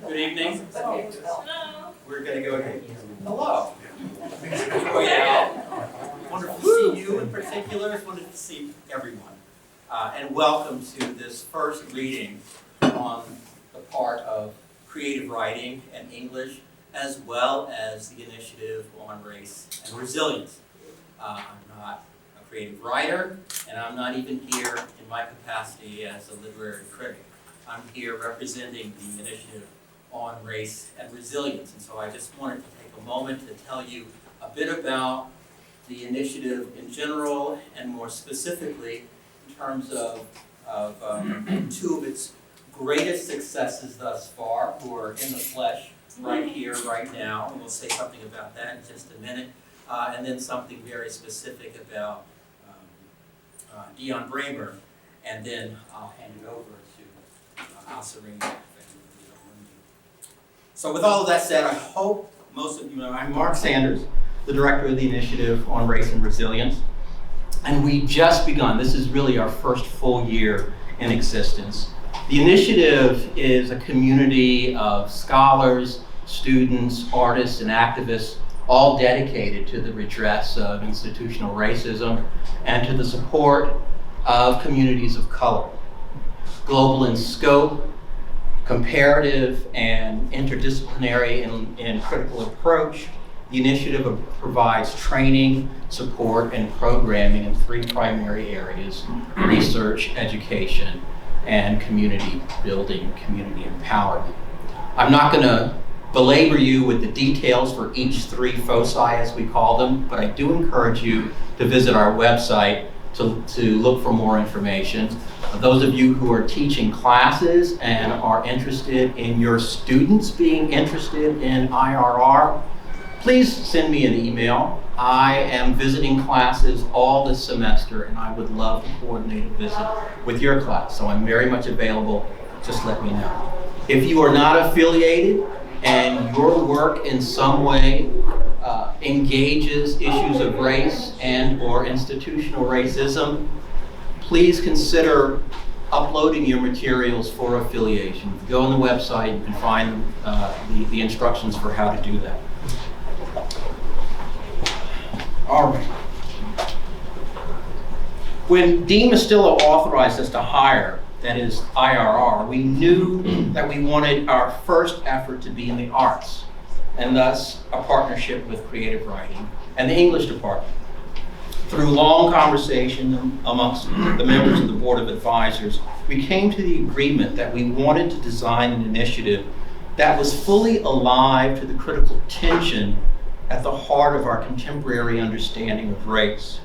Good evening. Hello. We're going to go ahead. Hello. Oh, yeah. Wonderful to see you in particular. It's wonderful to see everyone. And welcome to this first reading on the part of creative writing and English, as well as the initiative on race and resilience. I'm not a creative writer, and I'm not even here in my capacity as a literary critic. I'm here representing the initiative on race and resilience. And so I just wanted to take a moment to tell you a bit about the initiative in general, and more specifically in terms of two of its greatest successes thus far, who are in the flesh right here, right now. And we'll say something about that in just a minute. And then something very specific about Dionne Bremyer. And then I'll hand it over to Sewanee. So with all of that said, I hope most of you know I'm Mark Sanders, the director of the Initiative on Race and Resilience. And we just begun. This is really our first full year in existence. The initiative is a community of scholars, students, artists, and activists, all dedicated to the redress of institutional racism and to the support of communities of color. Global in scope, comparative and interdisciplinary and critical approach, the initiative provides training, support, and programming in three primary areas: research, education, and community building, community empowerment. I'm not going to belabor you with the details for each three foci, as we call them, but I do encourage you to visit our website to look for more information. Those of you who are teaching classes and are interested in your students being interested in IRR, please send me an email. I am visiting classes all this semester, and I would love to coordinate a visit with your class. So I'm very much available. Just let me know. If you are not affiliated and your work in some way engages issues of race and or institutional racism, please consider uploading your materials for affiliation. If you go on the website, you can find the instructions for how to do that. All right. When Dean Mastillo authorized us to hire, that is IRR, we knew that we wanted our first effort to be in the arts, and thus a partnership with creative writing and the English department. Through long conversation amongst the members of the Board of Advisors, we came to the agreement that we wanted to design an initiative that was fully alive to the critical tension at the heart of our contemporary understanding of race.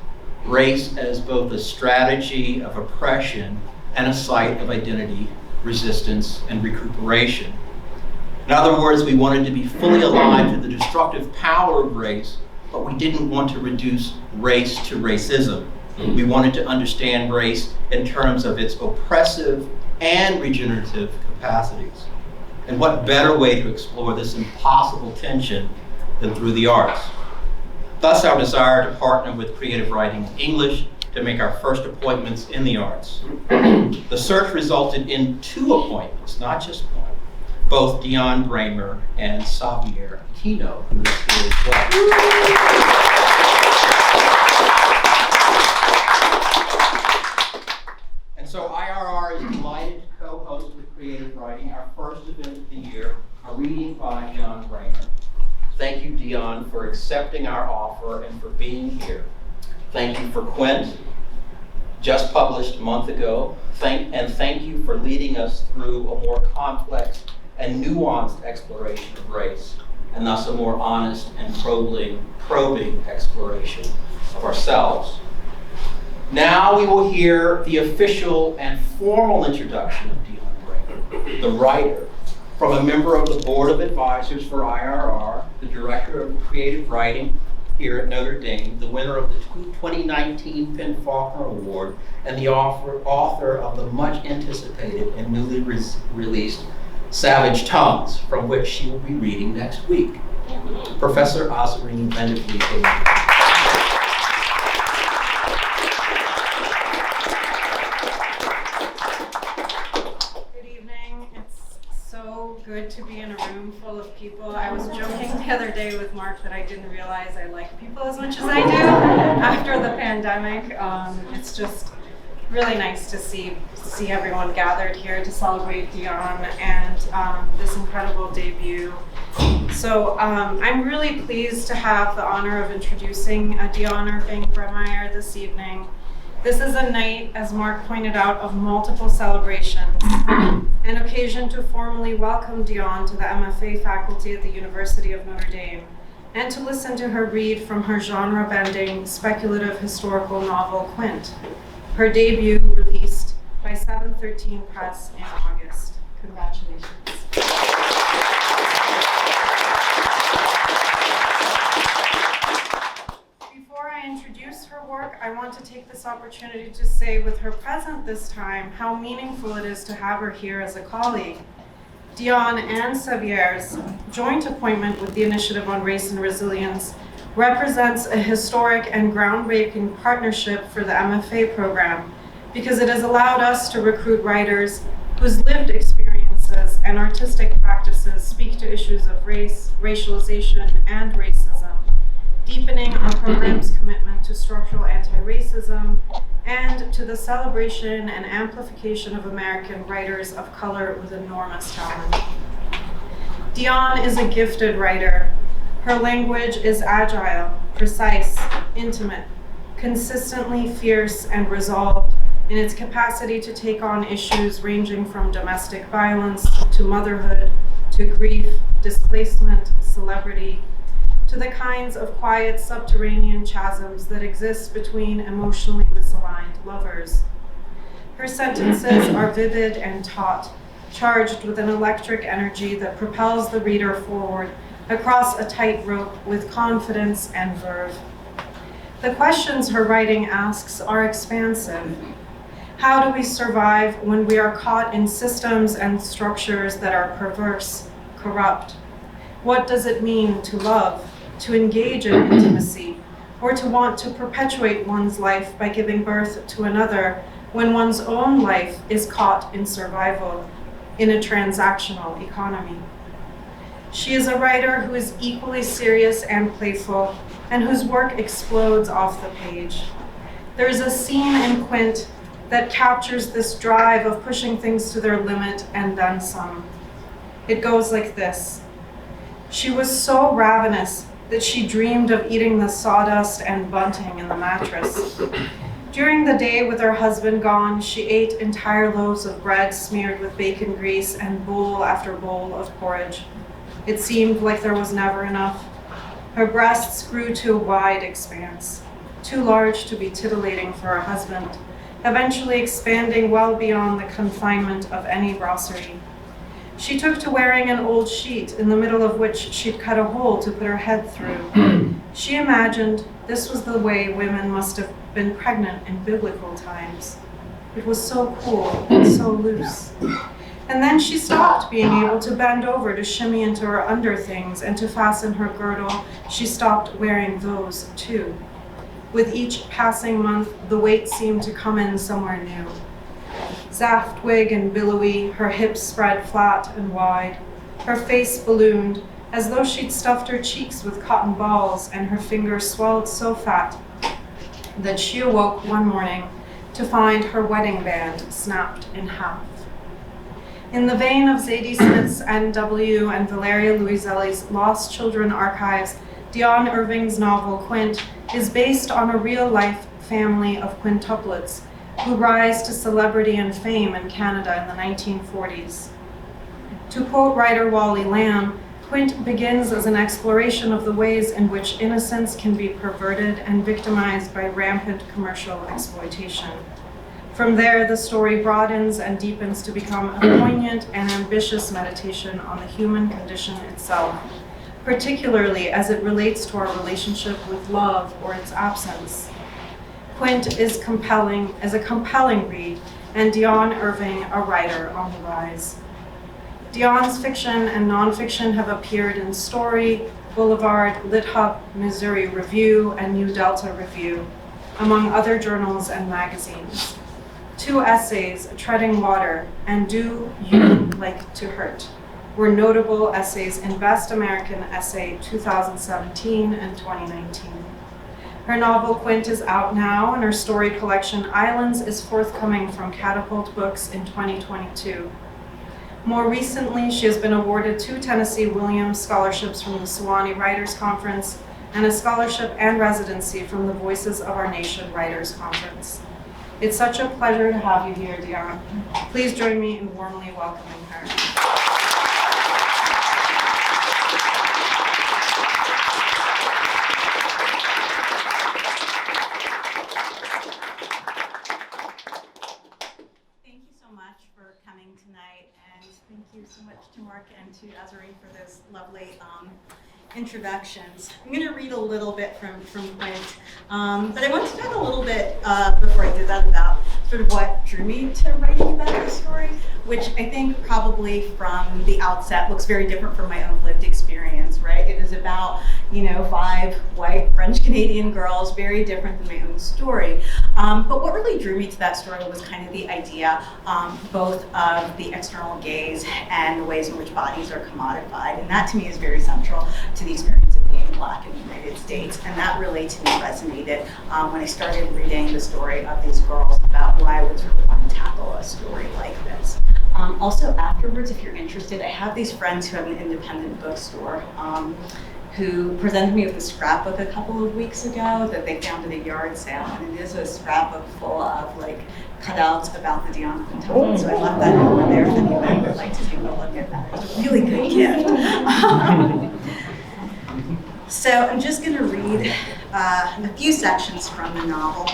Race as both a strategy of oppression and a site of identity, resistance, and recuperation. In other words, we wanted to be fully alive to the destructive power of race, but we didn't want to reduce race to racism. We wanted to understand race in terms of its oppressive and regenerative capacities. And what better way to explore this impossible tension than through the arts? Thus our desire to partner with creative writing in English to make our first appointments in the arts. The search resulted in 2 appointments, not just one. Both Dionne Bremyer and Xavier Aquino, who is here as well. And so IRR is delighted to co-host with Creative Writing our first event of the year, a reading by Dionne Bremyer. Thank you, Dion, for accepting our offer and for being here. Thank you for Quint, just published a month ago. Thank you for leading us through a more complex and nuanced exploration of race, and thus a more honest and probing exploration of ourselves. Now we will hear the official and formal introduction of Dionne Bremyer, the writer, from a member of the Board of Advisors for IRR, the Director of Creative Writing here at Notre Dame, the winner of the 2019 PEN/Faulkner Award, and the author of the much anticipated and newly released Savage Tongues, from which she will be reading next week. Professor Sewanee Venteflo. Good evening. It's so good good to be in a room full of people. I was joking the other day with Mark that I didn't realize I like people as much as I do after the pandemic. It's just really nice to see everyone gathered here to celebrate Dion and this incredible debut. So I'm really pleased to have the honor of introducing Dionne Irving Bremyer this evening. This is a night, as Mark pointed out, of multiple celebrations, an occasion to formally welcome Dionne to the MFA faculty at the University of Notre Dame, and to listen to her read from her genre-bending speculative historical novel, Quint, her debut released by 713 Press in August. Congratulations. Before I introduce her work, I want to take this opportunity to say, with her present this time, how meaningful it is to have her here as a colleague. Dion and Sevier's joint appointment with the Initiative on Race and Resilience represents a historic and groundbreaking partnership for the MFA program, because it has allowed us to recruit writers whose lived experiences and artistic practices speak to issues of race, racialization, and racism, deepening our program's commitment to structural anti-racism and to the celebration and amplification of American writers of color with enormous talent. Dionne is a gifted writer. Her language is agile, precise, intimate, consistently fierce and resolved in its capacity to take on issues ranging from domestic violence to motherhood, to grief, displacement, celebrity, to the kinds of quiet subterranean chasms that exist between emotionally misaligned lovers. Her sentences are vivid and taut, charged with an electric energy that propels the reader forward across a tightrope with confidence and verve. The questions her writing asks are expansive. How do we survive when we are caught in systems and structures that are perverse, corrupt? What does it mean to love, to engage in intimacy, or to want to perpetuate one's life by giving birth to another when one's own life is caught in survival in a transactional economy? She is a writer who is equally serious and playful, and whose work explodes off the page. There is a scene in Quint that captures this drive of pushing things to their limit and then some. It goes like this. She was so ravenous that she dreamed of eating the sawdust and bunting in the mattress. During the day, with her husband gone, she ate entire loaves of bread smeared with bacon grease and bowl after bowl of porridge. It seemed like there was never enough. Her breasts grew to a wide expanse, too large to be titillating for her husband, eventually expanding well beyond the confinement of any brasserie. She took to wearing an old sheet in the middle of which she'd cut a hole to put her head through. She imagined this was the way women must have been pregnant in biblical times. It was so cool and so loose. And then she stopped being able to bend over to shimmy into her underthings and to fasten her girdle. She stopped wearing those too. With each passing month, the weight seemed to come in somewhere new. Zaftwig and billowy, her hips spread flat and wide, her face ballooned, as though she'd stuffed her cheeks with cotton balls, and her fingers swelled so fat that she awoke one morning to find her wedding band snapped in half. In the vein of Zadie Smith's N.W. and Valeria Luiselli's Lost Children archives, Dionne Irving's novel Quint is based on a real-life family of quintuplets who rise to celebrity and fame in Canada in the 1940s. To quote writer Wally Lamb, Quint begins as an exploration of the ways in which innocence can be perverted and victimized by rampant commercial exploitation. From there, the story broadens and deepens to become a poignant and ambitious meditation on the human condition itself, particularly as it relates to our relationship with love or its absence. Quint is a compelling read, and Dionne Irving a writer on the rise. Dionne's fiction and nonfiction have appeared in Story, Boulevard, LitHub, Missouri Review, and New Delta Review, among other journals and magazines. 2 essays, Treading Water and Do You Like to Hurt, were notable essays in Best American Essay 2017 and 2019. Her novel Quint is out now, and her story collection Islands is forthcoming from Catapult Books in 2022. More recently, she has been awarded 2 Tennessee Williams scholarships from the Sewanee Writers Conference and a scholarship and residency from the Voices of Our Nation Writers Conference. It's such a pleasure to have you here, Dion. Please join me in warmly welcoming her. Thank you so much for coming tonight, and thank you so much to Mark and to Azarine for those lovely introductions. I'm going to read a little bit from Quint, but I want to talk a little bit before I do that about sort of what drew me to writing about this story, which I think probably from the outset looks very different from my own lived experience, right? It is about, 5 white French-Canadian girls, very different than my own story. But what really drew me to that story was kind of the idea both of the external gaze and the ways in which bodies are commodified. And that to me is very central to the experience of being Black in the United States. And that really to me resonated when I started reading the story of these girls about why I would sort of want to tackle a story like this. Also afterwards, if you're interested, I have these friends who have an independent bookstore who presented me with a scrapbook a couple of weeks ago that they found at a yard sale, and it is a scrapbook full of cutouts about the Dion Quintuple. So I left that over there if anybody would like to take a look at that. It's a really good gift. So I'm just going to read a few sections from the novel.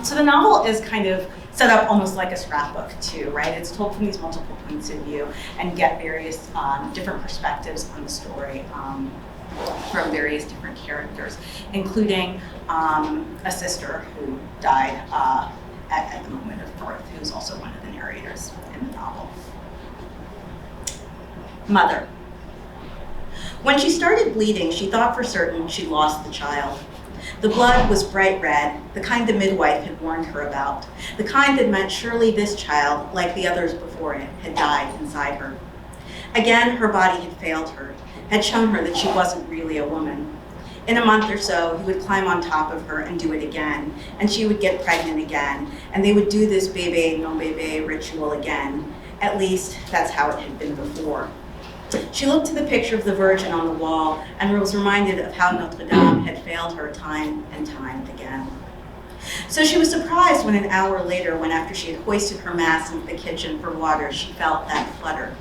So the novel is kind of set up almost like a scrapbook too, right? It's told from these multiple points of view and get various different perspectives on the story from various different characters, including a sister who died at the moment of birth, who's also one of the narrators in the novel. Mother. When she started bleeding, she thought for certain she'd lost the child. The blood was bright red, the kind the midwife had warned her about, the kind that meant surely this child, like the others before it, had died inside her. Again, her body had failed her, had shown her that she wasn't really a woman. In a month or so, he would climb on top of her and do it again, and she would get pregnant again, and they would do this bébé non bébé ritual again. At least, that's how it had been before. She looked to the picture of the Virgin on the wall and was reminded of how Notre Dame had failed her time and time again. So she was surprised when an hour later, when after she had hoisted her mass into the kitchen for water, she felt that flutter,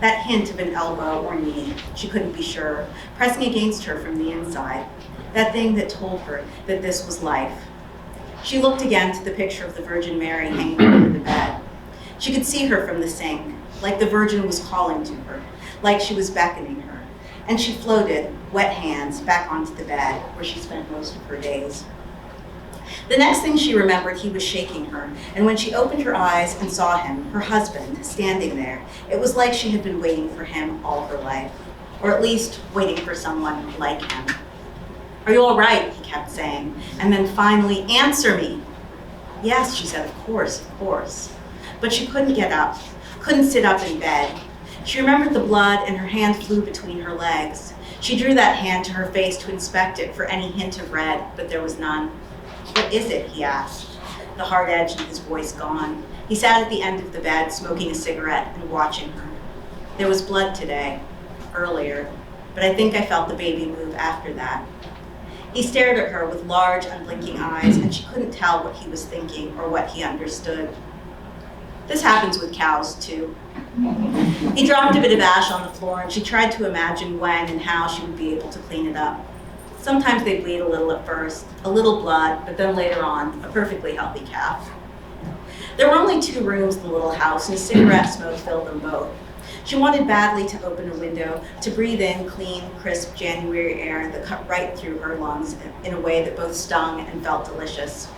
that hint of an elbow or knee, she couldn't be sure, pressing against her from the inside, that thing that told her that this was life. She looked again to the picture of the Virgin Mary hanging over the bed. She could see her from the sink, like the Virgin was calling to her, like she was beckoning her, and she floated, wet hands, back onto the bed where she spent most of her days. The next thing she remembered, he was shaking her, and when she opened her eyes and saw him, her husband, standing there, it was like she had been waiting for him all her life, or at least waiting for someone like him. "Are you all right?" he kept saying, and then finally, "Answer me." "Yes," she said, of course. But she couldn't get up, couldn't sit up in bed. She remembered the blood and her hand flew between her legs. She drew that hand to her face to inspect it for any hint of red, but there was none. "What is it?" he asked, the hard edge in his voice gone. He sat at the end of the bed, smoking a cigarette and watching her. "There was blood today, earlier, but I think I felt the baby move after that." He stared at her with large, unblinking eyes, and she couldn't tell what he was thinking or what he understood. This happens with cows, too. He dropped a bit of ash on the floor, and she tried to imagine when and how she would be able to clean it up. Sometimes they bleed a little at first, a little blood, but then later on, a perfectly healthy calf. There were only 2 rooms in the little house, and cigarette smoke filled them both. She wanted badly to open a window, to breathe in clean, crisp January air that cut right through her lungs in a way that both stung and felt delicious.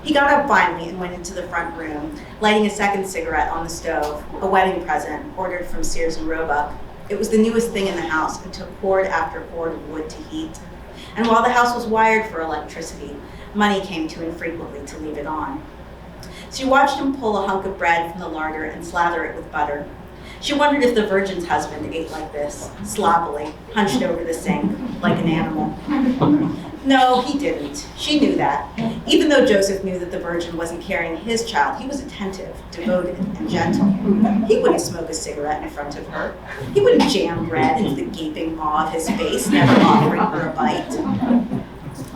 He got up finally and went into the front room, lighting a second cigarette on the stove, a wedding present ordered from Sears and Roebuck. It was the newest thing in the house and took cord after cord of wood to heat. And while the house was wired for electricity, money came too infrequently to leave it on. She watched him pull a hunk of bread from the larder and slather it with butter. She wondered if the Virgin's husband ate like this, sloppily, hunched over the sink, like an animal. No, he didn't. She knew that. Even though Joseph knew that the Virgin wasn't carrying his child, he was attentive, devoted, and gentle. He wouldn't smoke a cigarette in front of her. He wouldn't jam bread into the gaping maw of his face, never offering her a bite.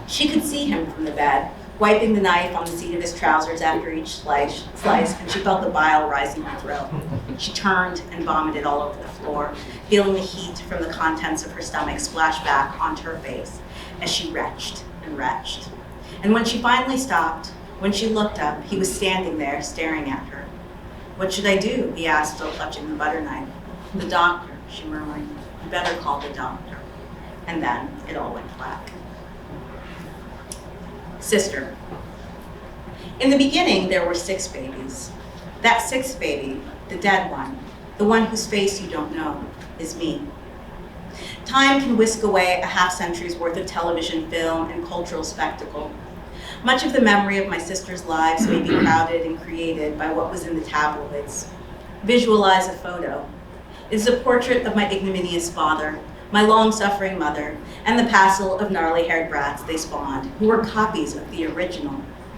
She could see him from the bed, wiping the knife on the seat of his trousers after each slice, and she felt the bile rising her throat. She turned and vomited all over the floor, feeling the heat from the contents of her stomach splash back onto her face as she retched and retched. And when she finally stopped, when she looked up, he was standing there staring at her. "What should I do?" he asked, still clutching the butter knife. "The doctor," she murmured. "You better call the doctor." And then it all went black. Sister. In the beginning, there were 6 babies. That 6th baby, the dead one, the one whose face you don't know, is me. Time can whisk away a half-century's worth of television, film, and cultural spectacle. Much of the memory of my sister's lives may be crowded and created by what was in the tabloids. Visualize a photo. It is a portrait of my ignominious father, my long-suffering mother, and the passel of gnarly-haired brats they spawned, who were copies of the original.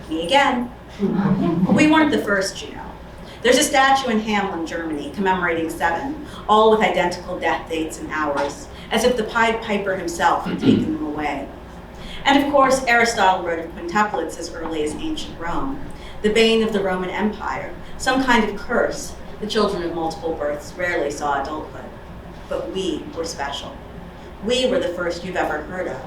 Me again. We weren't the first, you know. There's a statue in Hamelin, Germany, commemorating 7, all with identical death dates and hours, as if the Pied Piper himself had taken them away. And of course, Aristotle wrote of quintuplets as early as ancient Rome, the bane of the Roman Empire, some kind of curse. The children of multiple births rarely saw adulthood. But we were special. We were the first you've ever heard of.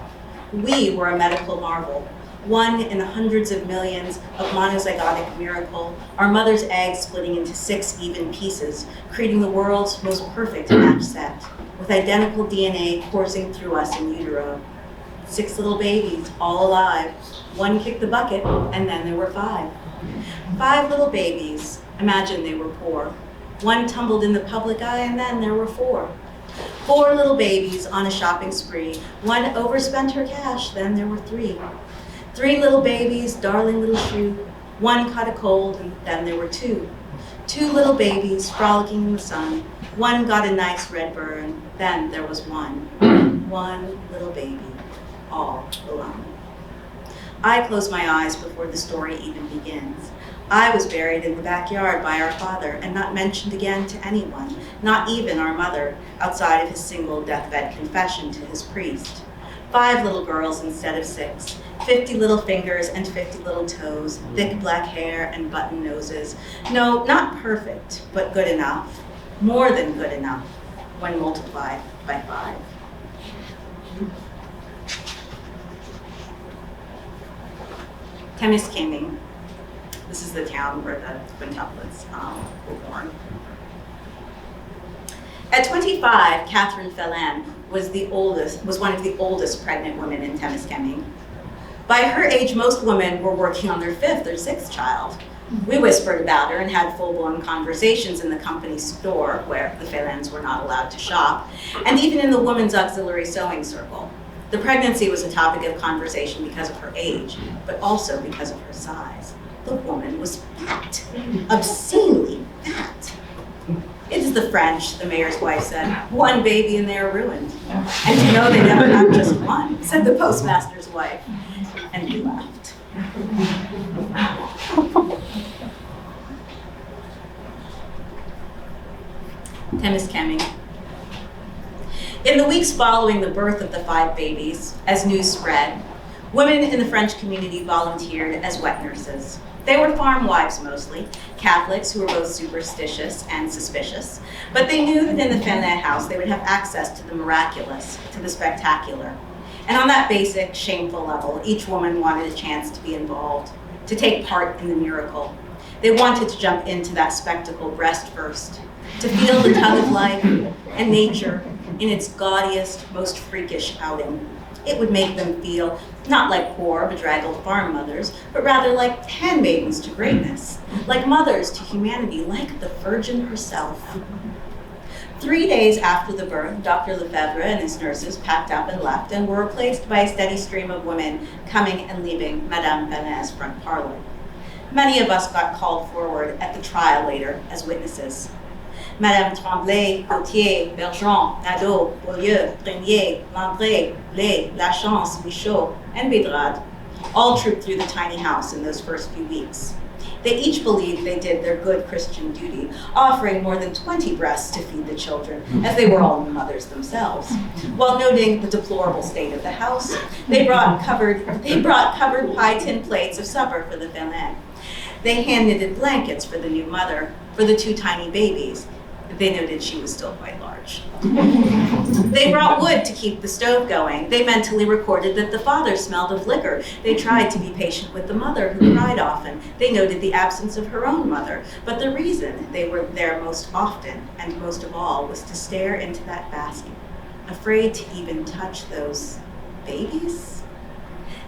We were a medical marvel, one in the hundreds of millions of monozygotic miracle, our mother's eggs splitting into 6 even pieces, creating the world's most perfect match set, with identical DNA coursing through us in utero. 6 little babies, all alive. One kicked the bucket, and then there were 5. 5 little babies. Imagine they were poor. One tumbled in the public eye, and then there were 4. 4 little babies on a shopping spree. One overspent her cash, then there were 3. 3 little babies, darling little shoe. One caught a cold, and then there were 2. 2 little babies frolicking in the sun. One got a nice red burn, then there was 1. 1 little baby, all alone. I close my eyes before the story even begins. I was buried in the backyard by our father and not mentioned again to anyone, not even our mother, outside of his single deathbed confession to his priest. 5 little girls instead of 6, 50 little fingers and 50 little toes, thick black hair and button noses. No, not perfect, but good enough, more than good enough, when multiplied by 5. Temiskaming. This is the town where the quintuplets were born. At 25, Catherine Phelan was one of the oldest pregnant women in Temiskaming. By her age, most women were working on their 5th or 6th child. We whispered about her and had full-blown conversations in the company store, where the Phelans were not allowed to shop, and even in the women's auxiliary sewing circle. The pregnancy was a topic of conversation because of her age, but also because of her size. The woman was fat, obscenely fat. It is the French, the mayor's wife said. 1 baby and they are ruined. And you know they never have just 1, said the postmaster's wife. And we laughed. Temiskaming. In the weeks following the birth of the 5 babies, as news spread, women in the French community volunteered as wet nurses. They were farm wives mostly, Catholics who were both superstitious and suspicious, but they knew that in the Phelan house they would have access to the miraculous, to the spectacular. And on that basic, shameful level, each woman wanted a chance to be involved, to take part in the miracle. They wanted to jump into that spectacle breast first, to feel the tug of life and nature in its gaudiest, most freakish outing. It would make them feel not like poor, bedraggled farm mothers, but rather like handmaidens to greatness, like mothers to humanity, like the Virgin herself. 3 days after the birth, Dr. Lefebvre and his nurses packed up and left and were replaced by a steady stream of women coming and leaving Madame Phelan's front parlor. Many of us got called forward at the trial later as witnesses. Madame Tremblay, Gauthier, Bergeron, Nadeau, Beaulieu, Bremyer, Landré, Blay, Lachance, Michaud, and Bédrade all trooped through the tiny house in those first few weeks. They each believed they did their good Christian duty, offering more than 20 breasts to feed the children, as they were all mothers themselves. While noting the deplorable state of the house, they brought covered pie tin plates of supper for the Félin. They hand-knitted blankets for the new mother, for the 2 tiny babies. They noted she was still quite large. They brought wood to keep the stove going. They mentally recorded that the father smelled of liquor. They tried to be patient with the mother, who cried often. They noted the absence of her own mother. But the reason they were there most often, and most of all, was to stare into that basket, afraid to even touch those babies.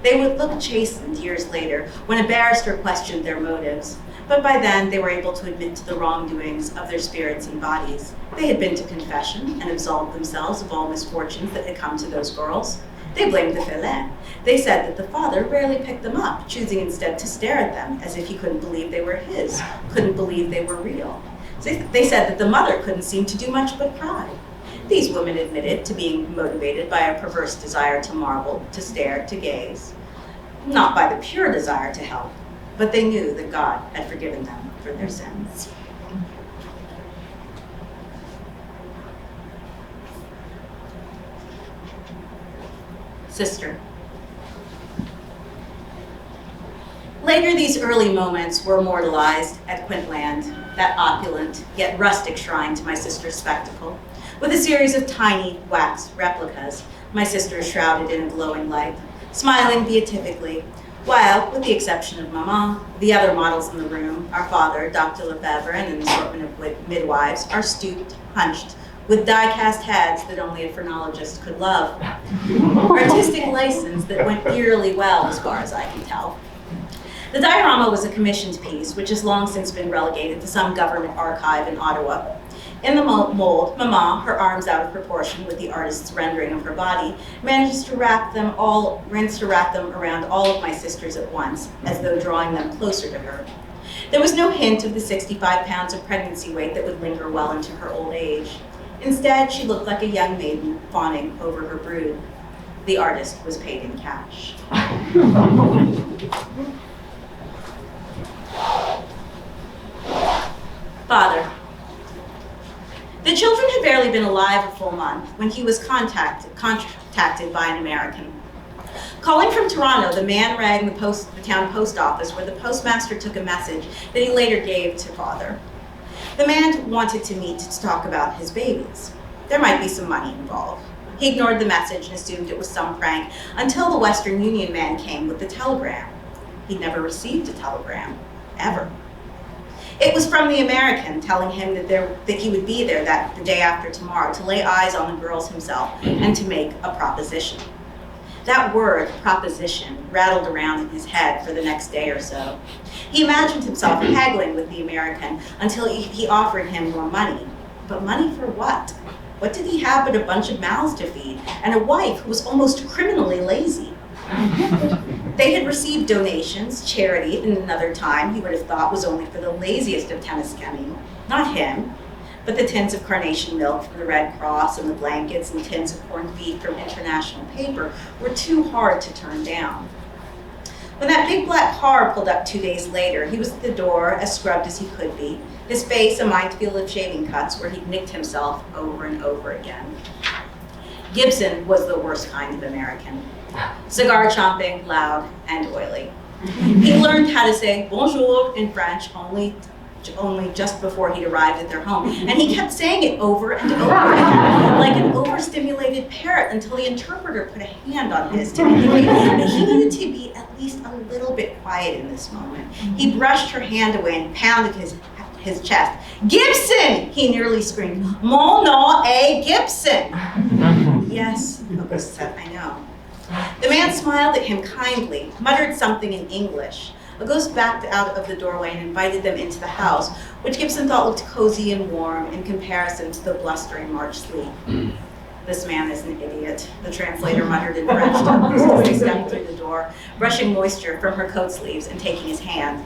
They would look chastened years later when a barrister questioned their motives. But by then, they were able to admit to the wrongdoings of their spirits and bodies. They had been to confession and absolved themselves of all misfortunes that had come to those girls. They blamed the Félin. They said that the father rarely picked them up, choosing instead to stare at them as if he couldn't believe they were his, couldn't believe they were real. They said that the mother couldn't seem to do much but cry. These women admitted to being motivated by a perverse desire to marvel, to stare, to gaze, not by the pure desire to help. But they knew that God had forgiven them for their sins. Sister. Later, these early moments were immortalized at Quintland, that opulent yet rustic shrine to my sister's spectacle, with a series of tiny wax replicas, my sister shrouded in a glowing light, smiling beatifically, while, with the exception of Maman, the other models in the room, our father, Dr. Lefebvre, and an assortment of midwives, are stooped, hunched, with die-cast heads that only a phrenologist could love. Artistic license that went eerily well, as far as I can tell. The diorama was a commissioned piece, which has long since been relegated to some government archive in Ottawa. In the mold, Maman, her arms out of proportion with the artist's rendering of her body, managed to wrap them around all of my sisters at once, as though drawing them closer to her. There was no hint of the 65 pounds of pregnancy weight that would linger well into her old age. Instead, she looked like a young maiden fawning over her brood. The artist was paid in cash. Father. The children had barely been alive a full month when he was contacted by an American. Calling from Toronto, the man rang the town post office where the postmaster took a message that he later gave to Father. The man wanted to meet to talk about his babies. There might be some money involved. He ignored the message and assumed it was some prank until the Western Union man came with the telegram. He'd never received a telegram, ever. It was from the American telling him that he would be there the day after tomorrow to lay eyes on the girls himself and to make a proposition. That word, proposition, rattled around in his head for the next day or so. He imagined himself haggling with the American until he offered him more money. But money for what? What did he have but a bunch of mouths to feed and a wife who was almost criminally lazy? They had received donations, charity, in another time he would have thought was only for the laziest of Temiskaming, not him, but the tins of carnation milk from the Red Cross and the blankets and tins of corned beef from International Paper were too hard to turn down. When that big black car pulled up 2 days later, he was at the door, as scrubbed as he could be, his face a minefield of shaving cuts where he'd nicked himself over and over again. Gibson was the worst kind of American. Cigar chomping, loud, and oily. He learned how to say bonjour in French only just before he'd arrived at their home, and he kept saying it over and over again, like an overstimulated parrot, until the interpreter put a hand on his to indicate that he needed to be at least a little bit quiet in this moment. He brushed her hand away and pounded his chest. "Gibson!" he nearly screamed. "Mon nom est Gibson!" "Yes," Auguste said, "I know." The man smiled at him kindly, muttered something in English. Auguste backed out of the doorway and invited them into the house, which Gibson thought looked cozy and warm in comparison to the blustering March sleet. "This man is an idiot," the translator muttered in French to Auguste as he stepped through the door, brushing moisture from her coat sleeves and taking his hand.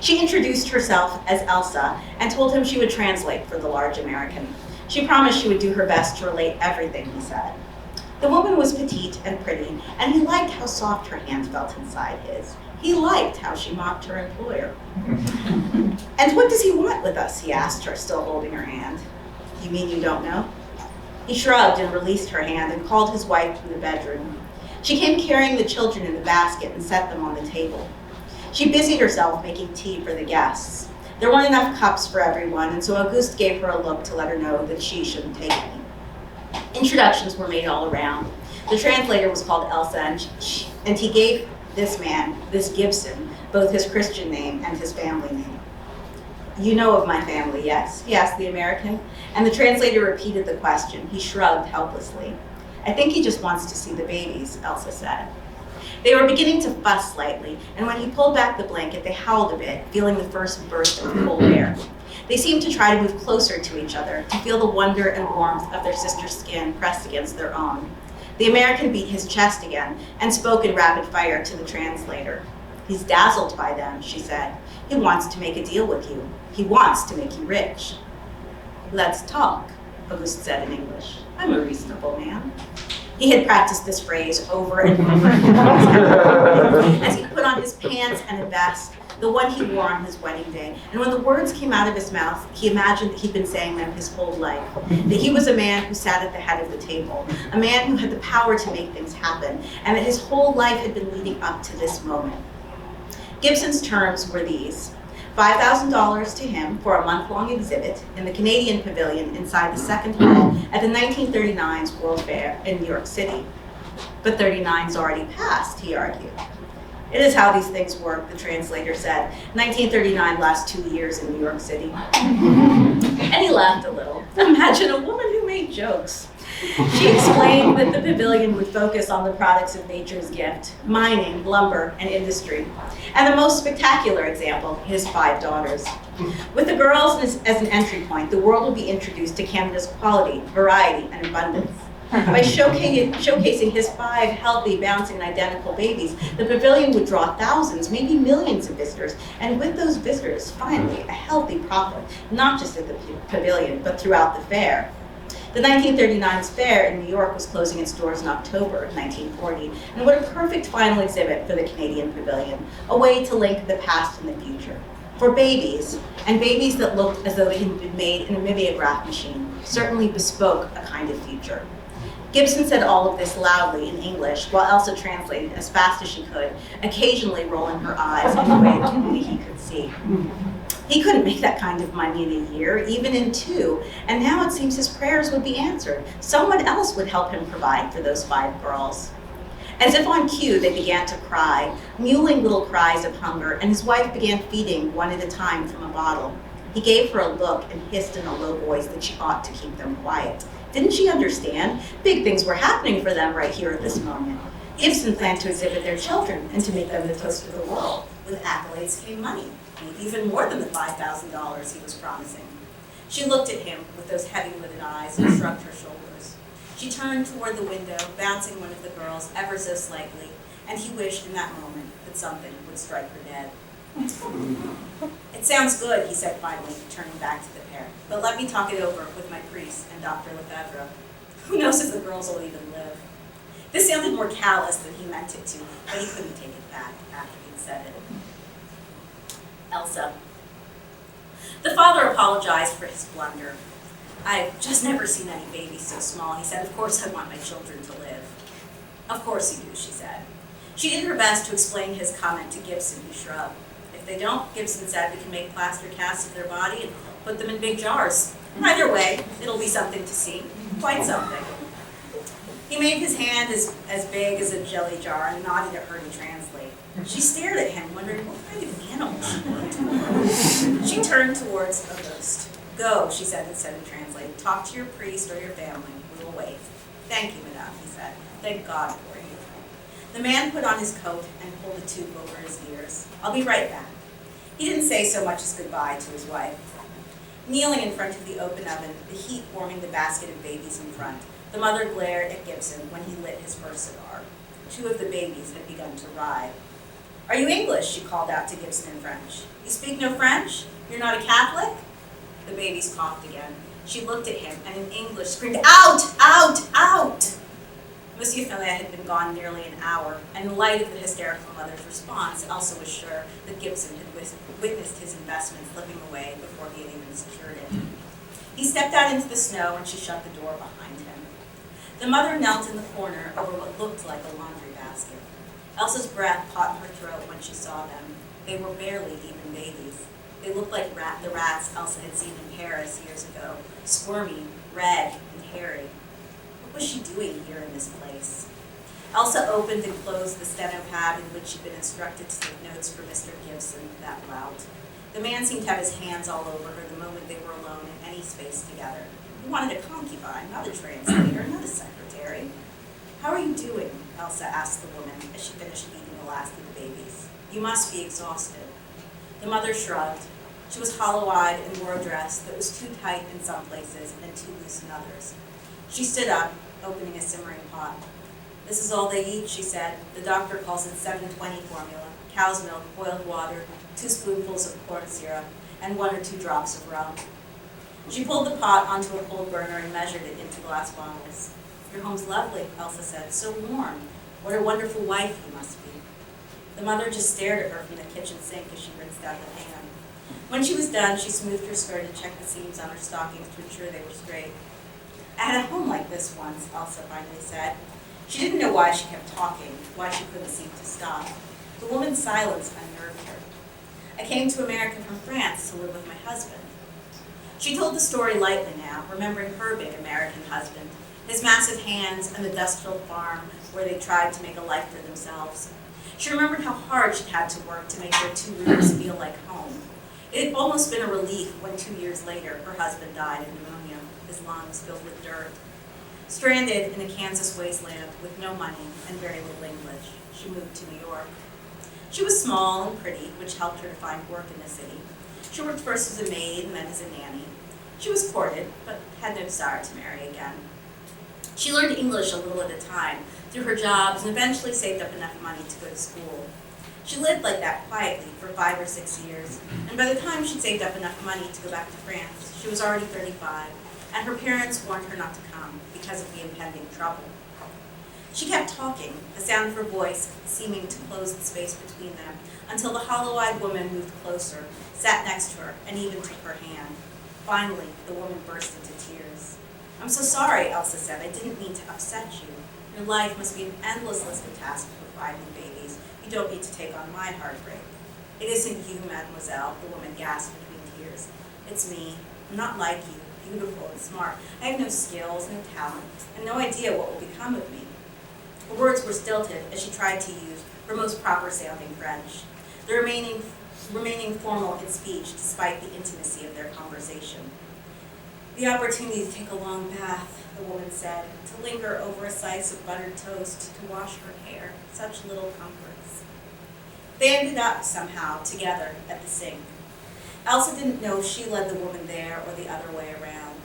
She introduced herself as Elsa and told him she would translate for the large American. She promised she would do her best to relate everything he said. The woman was petite and pretty, and he liked how soft her hand felt inside his. He liked how she mocked her employer. "And what does he want with us?" he asked her, still holding her hand. "You mean you don't know?" He shrugged and released her hand and called his wife from the bedroom. She came carrying the children in the basket and set them on the table. She busied herself making tea for the guests. There weren't enough cups for everyone, and so Auguste gave her a look to let her know that she shouldn't take any. Introductions were made all around. The translator was called Elsa, and he gave this man, this Gibson, both his Christian name and his family name. "You know of my family, yes?" he asked the American, and the translator repeated the question. He shrugged helplessly. "I think he just wants to see the babies," Elsa said. They were beginning to fuss slightly, and when he pulled back the blanket, they howled a bit, feeling the first burst of cold air. They seemed to try to move closer to each other, to feel the wonder and warmth of their sister's skin pressed against their own. The American beat his chest again and spoke in rapid fire to the translator. "He's dazzled by them," she said. "He wants to make a deal with you. He wants to make you rich." "Let's talk," Auguste said in English. "I'm a reasonable man." He had practiced this phrase over and over as he put on his pants and a vest, the one he wore on his wedding day. And when the words came out of his mouth, he imagined that he'd been saying them his whole life, that he was a man who sat at the head of the table, a man who had the power to make things happen, and that his whole life had been leading up to this moment. Gibson's terms were these: $5,000 to him for a month-long exhibit in the Canadian Pavilion inside the second hall at the 1939's World Fair in New York City. "But 39's already passed," he argued. "It is how these things work," the translator said. 1939 lasts 2 years in New York City. And he laughed a little. Imagine a woman who made jokes. She explained that the pavilion would focus on the products of nature's gift: mining, lumber, and industry. And the most spectacular example, his 5 daughters. With the girls as an entry point, the world would be introduced to Canada's quality, variety, and abundance. By showcasing his 5 healthy, bouncing, identical babies, the pavilion would draw thousands, maybe millions of visitors, and with those visitors, finally, a healthy profit, not just at the pavilion, but throughout the fair. The 1939's fair in New York was closing its doors in October of 1940, and what a perfect final exhibit for the Canadian Pavilion, a way to link the past and the future. For babies, and babies that looked as though they had been made in a mimeograph machine, certainly bespoke a kind of future. Gibson said all of this loudly in English, while Elsa translated as fast as she could, occasionally rolling her eyes in a way that only he could see. He couldn't make that kind of money in a year, even in 2, and now it seems his prayers would be answered. Someone else would help him provide for those 5 girls. As if on cue, they began to cry, mewling little cries of hunger, and his wife began feeding one at a time from a bottle. He gave her a look and hissed in a low voice that she ought to keep them quiet. Didn't she understand? Big things were happening for them right here at this moment. Gibson planned to exhibit their children and to make them the toast of the world. With accolades came money, maybe even more than the $5,000 he was promising. She looked at him with those heavy-lidded eyes and shrugged her shoulders. She turned toward the window, bouncing one of the girls ever so slightly, and he wished in that moment that something would strike her dead. "It sounds good," he said finally, turning back to the pair. "But let me talk it over with my priest and Dr. Lefebvre. Who knows if the girls will even live?" This sounded more callous than he meant it to, but he couldn't take it back after he'd said it. Elsa. The father apologized for his blunder. "I've just never seen any babies so small," he said. "Of course I want my children to live." "Of course you do," she said. She did her best to explain his comment to Gibson, who shrugged. "If they don't," Gibson said, "we can make plaster casts of their body and put them in big jars. Either way, it'll be something to see, quite something." He made his hand as big as a jelly jar and nodded at her to translate. She stared at him, wondering what kind of animal she was. She turned towards Auguste. "Go," she said instead of translating. "Talk to your priest or your family. We will wait." "Thank you, madame," he said. "Thank God for you." The man put on his coat and pulled a tube over his ears. "I'll be right back." He didn't say so much as goodbye to his wife. Kneeling in front of the open oven, the heat warming the basket of babies in front, the mother glared at Gibson when he lit his first cigar. 2 of the babies had begun to writhe. "Are you English?" she called out to Gibson in French. "You speak no French? You're not a Catholic?" The babies coughed again. She looked at him and in English screamed, "Out! Out! Out!" Monsieur Fillet had been gone nearly an hour, and in the light of the hysterical mother's response, Elsa was sure that Gibson had witnessed his investment slipping away before he had even secured it. He stepped out into the snow and she shut the door behind him. The mother knelt in the corner over what looked like a laundry basket. Elsa's breath caught in her throat when she saw them. They were barely even babies. They looked like the rats Elsa had seen in Paris years ago, squirmy, red, and hairy. What was she doing here in this place? Elsa opened and closed the steno pad in which she'd been instructed to take notes for Mr. Gibson, that lout. The man seemed to have his hands all over her the moment they were alone in any space together. He wanted a concubine, not a translator, not a secretary. "How are you doing?" Elsa asked the woman as she finished feeding the last of the babies. "You must be exhausted." The mother shrugged. She was hollow-eyed and wore a dress that was too tight in some places and too loose in others. She stood up, opening a simmering pot. "This is all they eat," she said. "The doctor calls it 720 formula, cow's milk, boiled water, 2 spoonfuls of corn syrup, and 1 or 2 drops of rum." She pulled the pot onto a coal burner and measured it into glass bottles. "Your home's lovely," Elsa said. "So warm. What a wonderful wife you must be." The mother just stared at her from the kitchen sink as she rinsed out the pan. When she was done, she smoothed her skirt and checked the seams on her stockings to ensure they were straight. "I had a home like this once," Elsa finally said. She didn't know why she kept talking, why she couldn't seem to stop. The woman's silence unnerved her. "I came to America from France to live with my husband." She told the story lightly now, remembering her big American husband, his massive hands and the dust-filled farm where they tried to make a life for themselves. She remembered how hard she'd had to work to make their 2 rooms feel like home. It had almost been a relief when 2 years later her husband died of pneumonia, his lungs filled with dirt. Stranded in a Kansas wasteland with no money and very little English, she moved to New York. She was small and pretty, which helped her to find work in the city. She worked first as a maid and then as a nanny. She was courted, but had no desire to marry again. She learned English a little at a time through her jobs and eventually saved up enough money to go to school. She lived like that quietly for 5 or 6 years, and by the time she'd saved up enough money to go back to France, she was already 35, and her parents warned her not to come because of the impending trouble. She kept talking, the sound of her voice seeming to close the space between them, until the hollow-eyed woman moved closer, sat next to her, and even took her hand. Finally, the woman burst into tears. "I'm so sorry," Elsa said. "I didn't mean to upset you. Your life must be an endless list of tasks for 5 new babies. You don't need to take on my heartbreak." "It isn't you, mademoiselle," the woman gasped between tears. "It's me. I'm not like you, beautiful and smart. I have no skills, no talent, and no idea what will become of me." Her words were stilted as she tried to use her most proper-sounding French, the remaining formal in speech despite the intimacy of their conversation. "The opportunity to take a long bath," the woman said, "to linger over a slice of buttered toast, to wash her hair, such little comforts." They ended up, somehow, together at the sink. Elsa didn't know if she led the woman there or the other way around.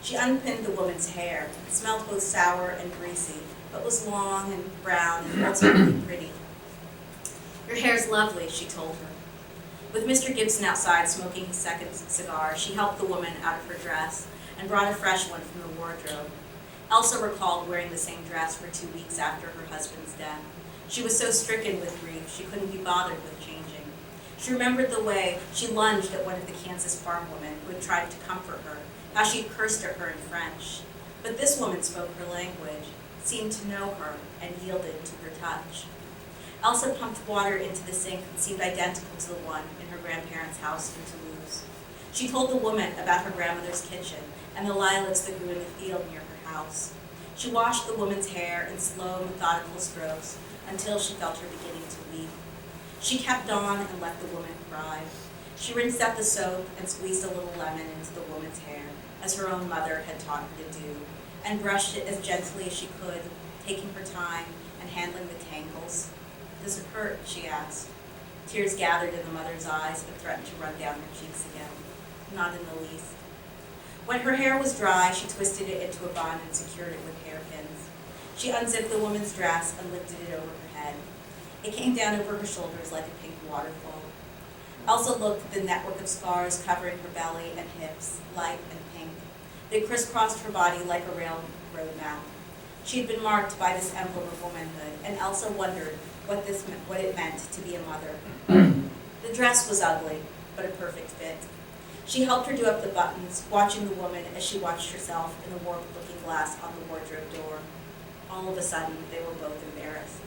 She unpinned the woman's hair. It smelled both sour and greasy, but was long and brown and ultimately pretty. "Your hair's lovely," she told her. With Mr. Gibson outside smoking his second cigar, she helped the woman out of her dress and brought a fresh one from the wardrobe. Elsa recalled wearing the same dress for 2 weeks after her husband's death. She was so stricken with grief, she couldn't be bothered with changing. She remembered the way she lunged at one of the Kansas farm women who had tried to comfort her, how she had cursed at her in French. But this woman spoke her language, seemed to know her, and yielded to her touch. Elsa pumped water into the sink that seemed identical to the one in her grandparents' house in Toulouse. She told the woman about her grandmother's kitchen and the lilacs that grew in the field near her house. She washed the woman's hair in slow, methodical strokes until she felt her beginning to weep. She kept on and let the woman cry. She rinsed out the soap and squeezed a little lemon into the woman's hair, as her own mother had taught her to do, and brushed it as gently as she could, taking her time and handling the tangles. "Does it hurt?" she asked. Tears gathered in the mother's eyes but threatened to run down her cheeks again. Not in the least. When her hair was dry, she twisted it into a bun and secured it with hairpins. She unzipped the woman's dress and lifted it over her head. It came down over her shoulders like a pink waterfall. Elsa looked at the network of scars covering her belly and hips, light and pink. They crisscrossed her body like a railroad map. She had been marked by this emblem of womanhood, and Elsa wondered what it meant to be a mother. The dress was ugly, but a perfect fit. She helped her do up the buttons, watching the woman as she watched herself in the warped-looking glass on the wardrobe door. All of a sudden, they were both embarrassed.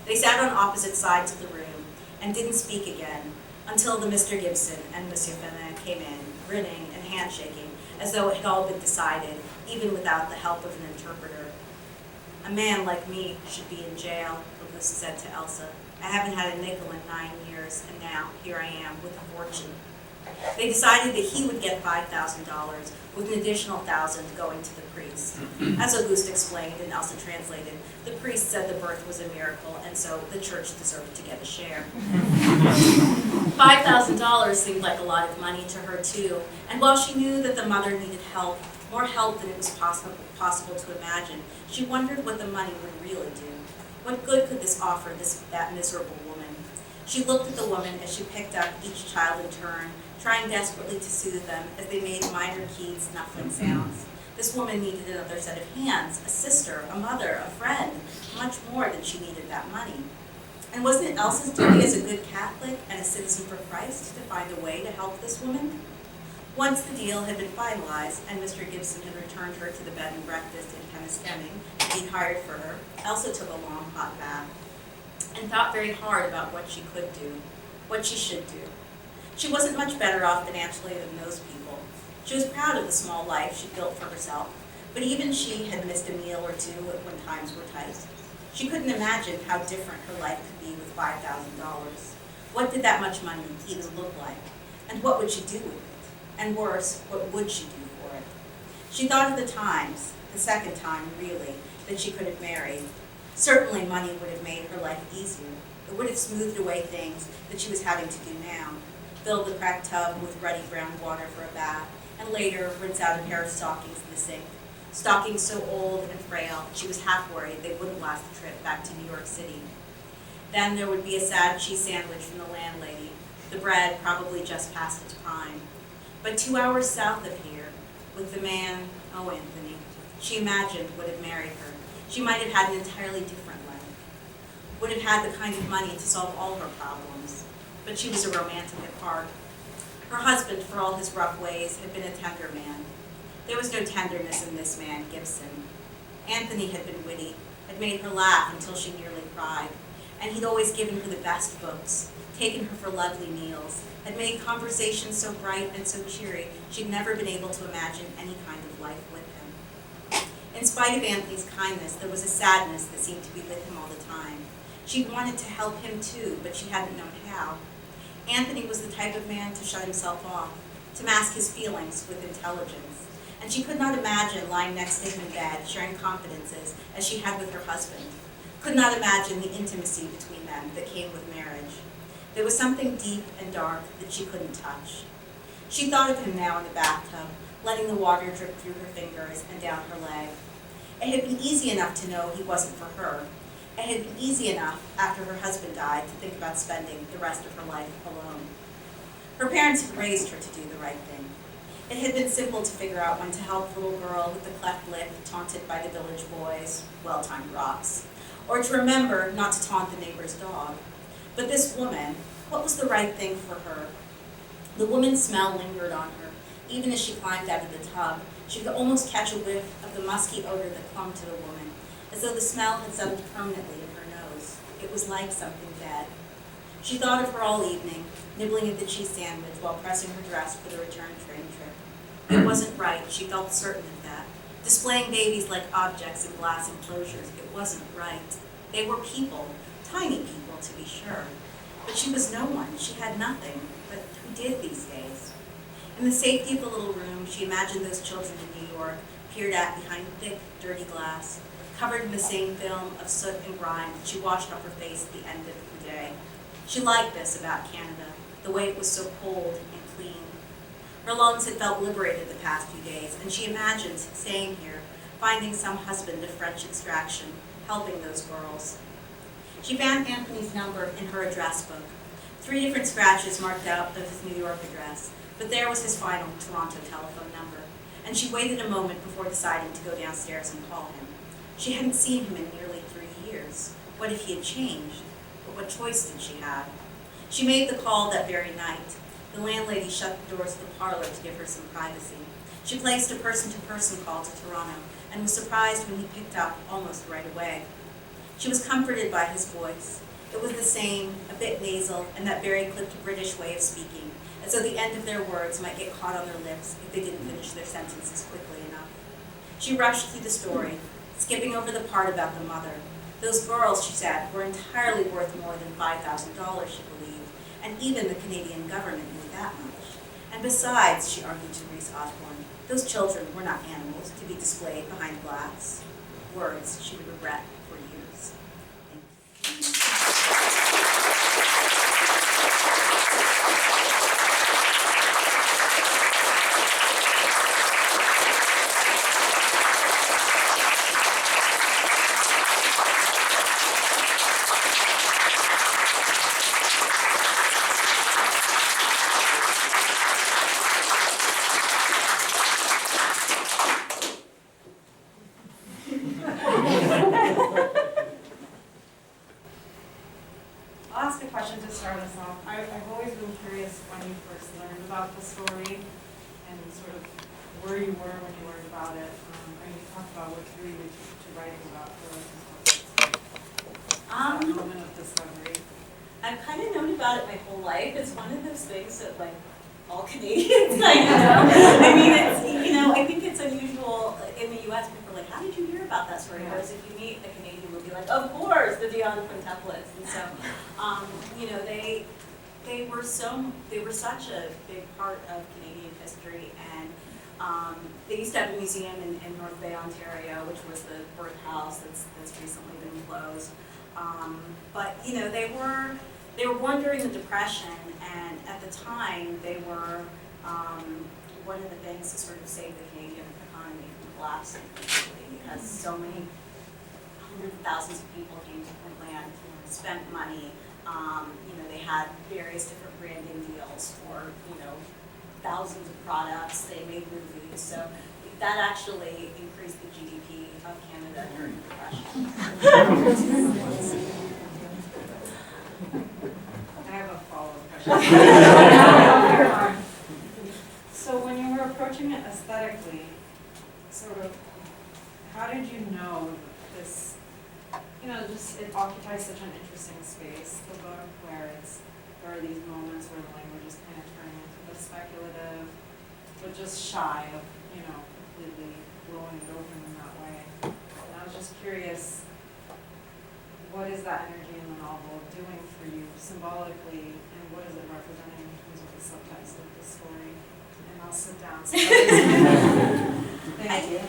They sat on opposite sides of the room and didn't speak again until the Mr. Gibson and Monsieur Fenin came in, grinning and handshaking, as though it had all been decided, even without the help of an interpreter. "A man like me should be in jail," Auguste said to Elsa. "I haven't had a nickel in 9 years, and now here I am with a fortune." They decided that he would get $5,000, with an additional $1,000 going to the priest. As Auguste explained and Elsa translated, the priest said the birth was a miracle, and so the church deserved to get a share. $5,000 seemed like a lot of money to her, too, and while she knew that the mother needed help, more help than it was possible to imagine, she wondered what the money would really do. What good could this offer that miserable woman? She looked at the woman as she picked up each child in turn, trying desperately to soothe them as they made minor keyed snuffling sounds. This woman needed another set of hands, a sister, a mother, a friend, much more than she needed that money. And wasn't it Elsa's duty as a good Catholic and a citizen for Christ to find a way to help this woman? Once the deal had been finalized and Mr. Gibson had returned her to the bed and breakfast in Penistemming he'd hired for her, Elsa took a long hot bath and thought very hard about what she could do, what she should do. She wasn't much better off financially than those people. She was proud of the small life she'd built for herself, but even she had missed a meal or two when times were tight. She couldn't imagine how different her life could be with $5,000. What did that much money even look like? And what would she do with it? And worse, what would she do for it? She thought of the times, the second time, really, that she could have married. Certainly money would have made her life easier. It would have smoothed away things that she was having to do now. Fill the cracked tub with ruddy brown water for a bath, and later rinse out a pair of stockings in the sink. Stockings so old and frail, she was half worried they wouldn't last the trip back to New York City. Then there would be a sad cheese sandwich from the landlady, the bread probably just past its prime. But 2 hours south of here, with the man, oh Anthony, she imagined would have married her, she might have had an entirely different life. Would have had the kind of money to solve all her problems. But she was a romantic at heart. Her husband, for all his rough ways, had been a tender man. There was no tenderness in this man, Gibson. Anthony had been witty, had made her laugh until she nearly cried, and he'd always given her the best books, taken her for lovely meals, had made conversation so bright and so cheery she'd never been able to imagine any kind of life with him. In spite of Anthony's kindness, there was a sadness that seemed to be with him all the time. She'd wanted to help him too, but she hadn't known how. Anthony was the type of man to shut himself off, to mask his feelings with intelligence, and she could not imagine lying next to him in bed, sharing confidences as she had with her husband. Could not imagine the intimacy between them that came with marriage. There was something deep and dark that she couldn't touch. She thought of him now in the bathtub, letting the water drip through her fingers and down her leg. It had been easy enough to know he wasn't for her. It had been easy enough after her husband died to think about spending the rest of her life alone. Her parents had raised her to do the right thing. It had been simple to figure out when to help the little girl with the cleft lip taunted by the village boys, well-timed rocks, or to remember not to taunt the neighbor's dog. But this woman, what was the right thing for her? The woman's smell lingered on her. Even as she climbed out of the tub, she could almost catch a whiff of the musky odor that clung to the woman, as though the smell had settled permanently in her nose. It was like something dead. She thought of her all evening, nibbling at the cheese sandwich while pressing her dress for the return train trip. It wasn't right, she felt certain of that. Displaying babies like objects in glass enclosures, it wasn't right. They were people, tiny people to be sure. But she was no one, she had nothing. But who did these days? In the safety of the little room, she imagined those children in New York, peered at behind thick, dirty glass, covered in the same film of soot and grime that she washed off her face at the end of the day. She liked this about Canada, the way it was so cold and clean. Her lungs had felt liberated the past few days, and she imagined staying here, finding some husband of French extraction, helping those girls. She found Anthony's number in her address book. 3 different scratches marked out of his New York address, but there was his final Toronto telephone number, and she waited a moment before deciding to go downstairs and call him. She hadn't seen him in nearly 3 years. What if he had changed? But what choice did she have? She made the call that very night. The landlady shut the doors of the parlor to give her some privacy. She placed a person-to-person call to Toronto and was surprised when he picked up almost right away. She was comforted by his voice. It was the same, a bit nasal, and that very clipped British way of speaking, as though the end of their words might get caught on their lips if they didn't finish their sentences quickly enough. She rushed through the story, skipping over the part about the mother. Those girls, she said, were entirely worth more than $5,000, she believed, and even the Canadian government knew that much. And besides, she argued to Reese Osborne, those children were not animals to be displayed behind glass. Words she would regret for years. Thank you. I'll ask a question to start us off. I've always been curious when you first learned about the story and sort of where you were when you learned about it. I mean, you talked about what drew you to writing about the moment of discovery. I've kind of known about it my whole life. It's one of those things that, like, all Canadians kind of know. I mean, it's, you know, I think it's unusual in the U.S. People are like, how did you hear about that story? Whereas if you meet a Canadian, will be like, of course, the Dion quintuplets. And so, you know, they were such a big part of Canadian history, and they used to have a museum in North Bay, Ontario, which was the birthhouse that's recently been closed. But you know, they were born during the Depression, and at the time they were one of the things to sort of save the Canadian economy from collapsing, because so many hundreds of thousands of people came to Quintland, spent money. You know, they had various different branding deals for, you know, thousands of products. They made movies, so that actually increased the GDP of Canada during the Depression. I have a follow-up question. So when you were approaching it aesthetically, sort of, how did you know this, you know, just it occupies such an interesting space, the book, where there are these moments where the language is kind of turning into the speculative, but just shy of, you know, completely blowing it open in that way. And I was just curious, what is that energy in the novel doing for you symbolically, and what is it representing in terms of the subtext of the story? And I'll sit down. Thank you.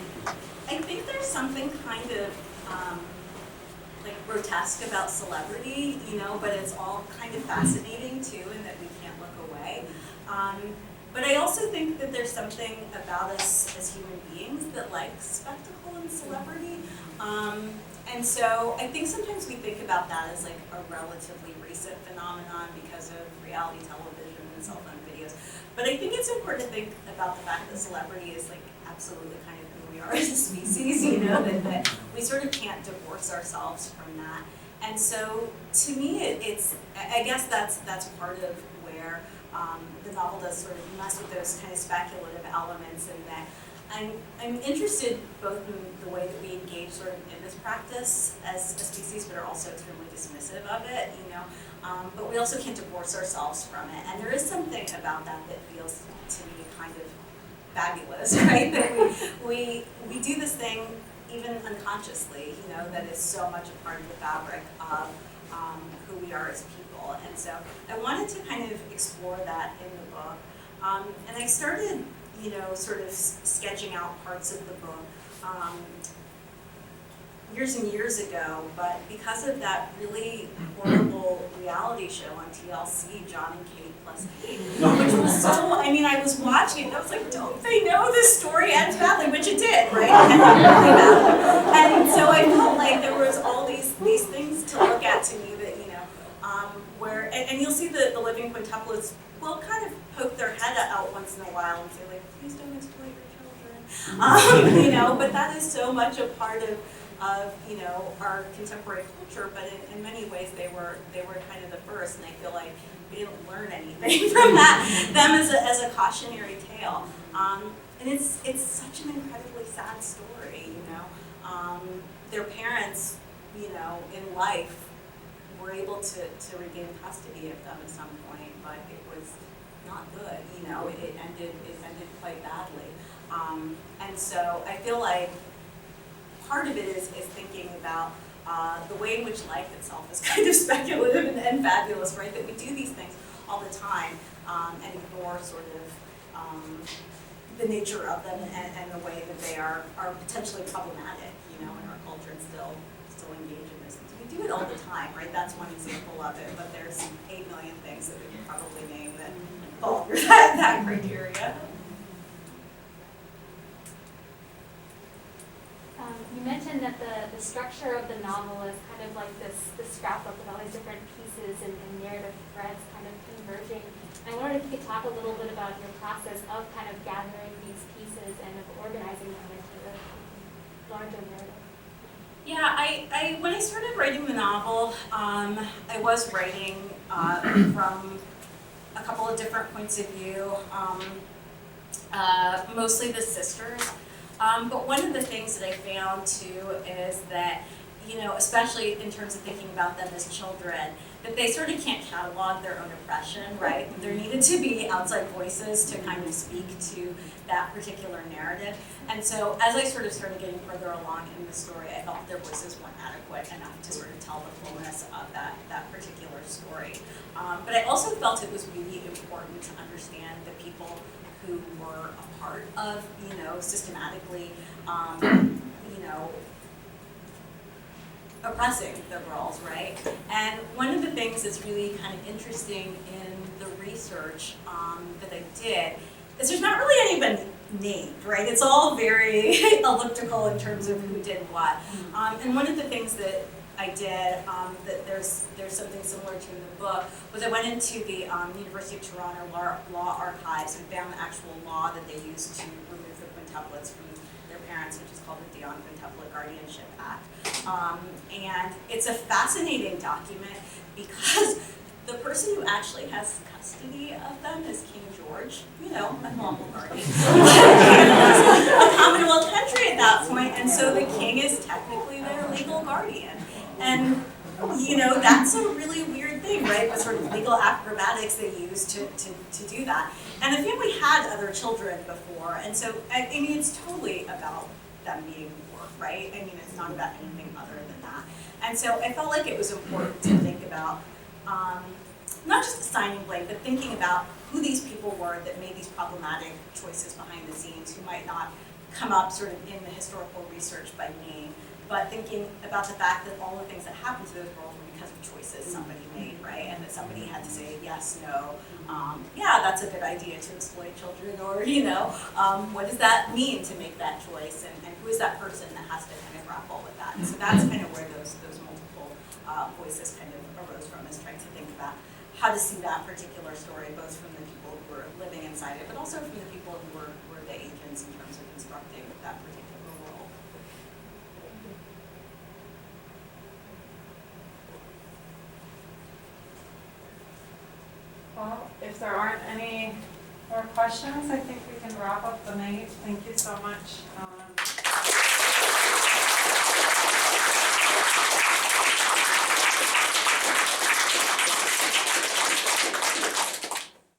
I think there's something kind of like grotesque about celebrity, you know, but it's all kind of fascinating too, and that we can't look away. But I also think that there's something about us as human beings that likes spectacle and celebrity. And so I think sometimes we think about that as like a relatively recent phenomenon because of reality television and cell phone videos. But I think it's important to think about the fact that celebrity is like absolutely kind of who we are as a species, you know, that we sort of can't divorce ourselves from that. And so to me, I guess that's part of where the novel does sort of mess with those kind of speculative elements, and that I'm interested both in the way that we engage sort of in this practice as a species, but are also extremely dismissive of it, you know. But we also can't divorce ourselves from it. And there is something about that that feels to me kind of fabulous, right? That we do this thing even unconsciously, you know, that is so much a part of the fabric of who we are as people. And so I wanted to kind of explore that in the book. And I started, you know, sort of sketching out parts of the book years and years ago, but because of that really horrible reality show on TLC, John and Kate plus Kate, which was so, I mean, I was watching it and I was like, don't they know this story ends badly, which it did, right? And so I felt like there was all these things to look at to me And you'll see the living quintuplets will kind of poke their head out once in a while and say, like, please don't exploit your children. You know, but that is so much a part of you know, our contemporary culture, but in many ways they were kind of the first, and I feel like we didn't learn anything from them as a cautionary tale. And it's such an incredibly sad story, you know. Their parents, you know, in life were able to regain custody of them at some point, but it was not good, you know. It ended quite badly. And so I feel like part of it is thinking about the way in which life itself is kind of speculative and fabulous, right? That we do these things all the time and ignore sort of the nature of them and the way that they are potentially problematic, you know, in our culture and still engage in those things. We do it all the time, right? That's one example of it, but there's 8 million things that we can probably name that fall through that criteria. You mentioned that the structure of the novel is kind of like this scrapbook with all these different pieces and narrative threads kind of converging. And I wondered if you could talk a little bit about your process of kind of gathering these pieces and of organizing them into the larger narrative. Yeah, I when I started writing the novel, I was writing from a couple of different points of view, mostly the sisters. But one of the things that I found too is that, you know, especially in terms of thinking about them as children, that they sort of can't catalog their own oppression, right? There needed to be outside voices to kind of speak to that particular narrative. And so as I sort of started getting further along in the story, I felt their voices weren't adequate enough to sort of tell the fullness of that particular story. But I also felt it was really important to understand the people who were a part of, you know, systematically, you know, oppressing the girls, right? And one of the things that's really kind of interesting in the research that I did is there's not really anybody named, right? It's all very elliptical in terms of who did what. And one of the things that I did, that there's something similar to in the book, was I went into the University of Toronto law archives and found the actual law that they used to remove the quintuplets from their parents, which is called the Dion Guardianship Act. And it's a fascinating document because the person who actually has custody of them is King George, you know, a lawful guardian. A Commonwealth country at that point, and so the king is technically their legal guardian. And, you know, that's a really weird thing, right? The sort of legal acrobatics they use to do that. And the family had other children before, and so, I mean, it's totally about them being poor, right? I mean, it's not about anything other than that. And so I felt like it was important to think about not just assigning blame, but thinking about who these people were that made these problematic choices behind the scenes, who might not come up sort of in the historical research by name, but thinking about the fact that all the things that happened to those girls were because of choices somebody made, right? And that somebody had to say yes, no, yeah, that's a good idea to exploit children, or, you know, what does that mean to make that choice, and who is that person that has to kind of grapple with that? And so that's kind of where those multiple voices kind of arose from, is trying to think about how to see that particular story, both from the people who were living inside it, but also from the people who were the agents in terms of constructing that particular world. Well, if there aren't any more questions, I think we can wrap up the night. Thank you so much.